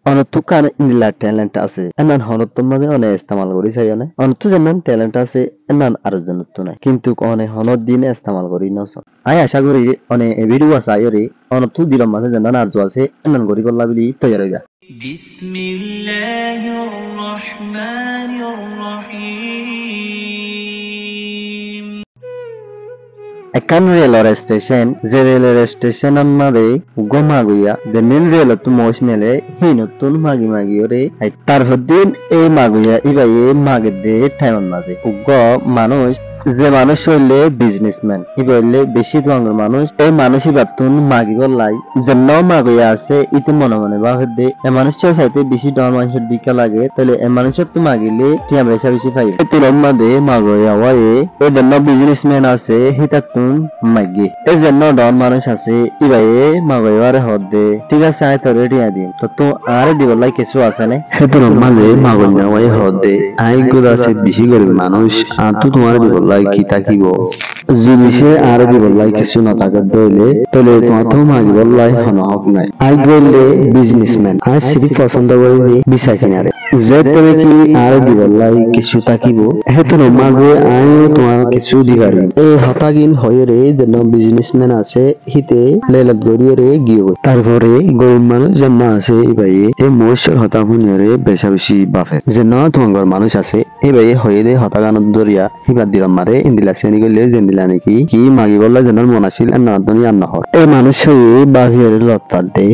অনতু কান ইন্দিলা ট্যালেন্ট আছে এনান হনত মাঝে অনেক ইস্তেমাল করি চাই অনে অনতু যেমন ট্যালেন্ট আছে এনান আরো জনত নাই কিন্তু অনেক হনত দিনে ইস্তেমাল করি নস আই আশা করি অনেক ভিডিও আছে আইরে অনতু দিলম মাঝে যেন আরজ আছে এনান গরি গল্লা বিলি তৈরি হইবা বিসমিল্লাহির রহমানির রহিম একান রেলর স্টেশন যে রেলের স্টেশনের মাঝে গমা গইয়া যে মেন রেল তো মশনেলে হি নতুন মাগি মাগি ওরে তার হদিন এই মাগুয়া ইবাই মাগে দে টাইম মাঝে উগ্র মানুষ যে মানুষ হইলে বিজনেসম্যান ইবাইলে বেশি ধরনের মানুষ এই মানুষই বাতুন মাগি গলাই যে ন মাগুয়া আছে ইতে মনে মনে বা হদে এ মানুষের সাথে বেশি ডর মানুষের দিকে লাগে তাহলে এ মানুষের তো মাগিলে টিয়া বেশা বেশি পাইবে তিলম মাঝে মাগুয়া ওয়ায়ে এই জন্য বিজনেসম্যান আছে হিতাতুন মাগি এই জন্য ডর মানুষ আছে ইবাইয়ে মাগুয়ারে হদে ঠিক আছে আয় তো রেডি আদিম তো আরে দিবলাই কিছু আছে না হেতুর মাঝে মাগুয়া ওয়ায়ে হদে আই গুলো আছে বেশি গরিব মানুষ আর তো তোমার দিবলাই কি তাকিব যদি সে আর দিবলাই কিছু না থাকে দইলে তাহলে তোমার তো মাগি বললাই হন হক নাই আই গইলে বিজনেসম্যান আই সিরি পছন্দ করে বিচার কিনারে যে তুমি কি আর দিবলাই কিছু তাকিব হেতুর মাঝে আইও তোমার কিছু দিবারি এই হতাগিন হয়ে রে যেন বিজনেসম্যান আছে হিতে লেলত গড়িয়ে রে গিয়ে তারপরে গরিব মানুষ যেন আছে এবাই এই মহিষর হতা হুনিয়রে বেশা বেশি বাফে যেন তোমার মানুষ আছে এবাই হয়ে দে হতাগানত দরিয়া হিবার দিলাম মারে ইন্দিলা শ্রেণী গেলে জেন্দিলা নাকি কি মাগি বললা যেন মনাশিল নাদনি আর নহর এই মানুষ হয়ে বাহিরের লত্তার দে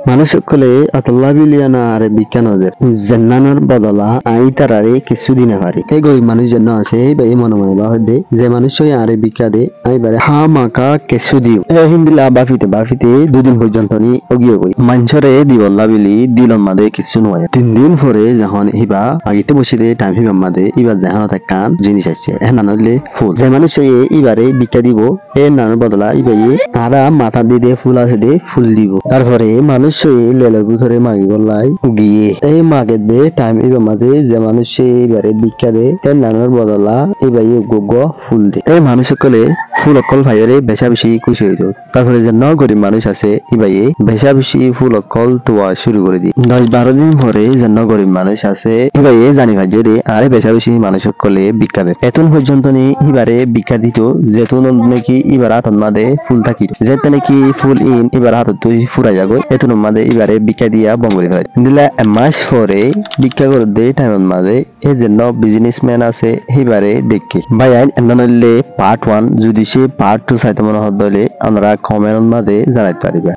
মানুষ সকলে আতল্লা বিলিয়ানা আরে বিজ্ঞান ওদের জেন্নানোর বদলা আই তারারে কিছু দিনে পারি এই গরিব মানুষ যেন আছে এই মনে মনে বা দে যে মানুষ হয়ে আরে বিজ্ঞা দে আইবারে হা মাকা কিছু দিও এই হিন্দিলা বাফিতে দুদিন পর্যন্ত নি অগিয়ে গই মানুষরে দিবল্লা বিলি দিলম মাদে কিছু নয় 3 দিন পরে যখন হিবা আগিতে বসে দে টাইম হিবা মাদে ইবার যখন কান জিনিস আসছে নানলে ফুল যে মানুষ এবারে বিকা দিব এর নানোর বদলা ইবাই তারা মাথা দিয়ে ফুল আছে দে ফুল দিব তারপরে মানুষ লেলের ভিতরে মাগি বললাই গিয়ে এই মাগে দে টাইম ইবার মাঝে যে মানুষ এবারে বিকা দে এর নানোর বদলা ইবাই গোগ ফুল দে এই মানুষ সকলে ফুল অকল ভাইরে বেশা বেশি খুশি হইত তারপরে যে গরিব মানুষ আছে ইবাই বেশা বেশি ফুল অকল তোয়া শুরু করে দি 10-12 দিন পরে যে গরিব মানুষ আছে ইবাই জানি ভাই রে আরে বেশা বেশি মানুষ সকলে বিকা দে এতন পর্যন্ত নি ইবারে বিকা দিত যেতুন নাকি ইবার হাতত মাদে ফুল থাকিত যেতে নাকি ফুল ইন ইবার হাতত তুই ফুরাই যাগো এতন মাদে ইবারে বিকা দিয়া বঙ্গরি হয় দিলা মাস পরে বিকা করে দে টাইম মাদে এই জন্য বিজনেসম্যান আছে ইবারে দেখি ভাই আইন এন্ডনলে পার্ট 1 যদি সে পার্ট 2 চাইতে মনে হদলে আমরা কমেন্ট মাদে জানাইতে পারিবা।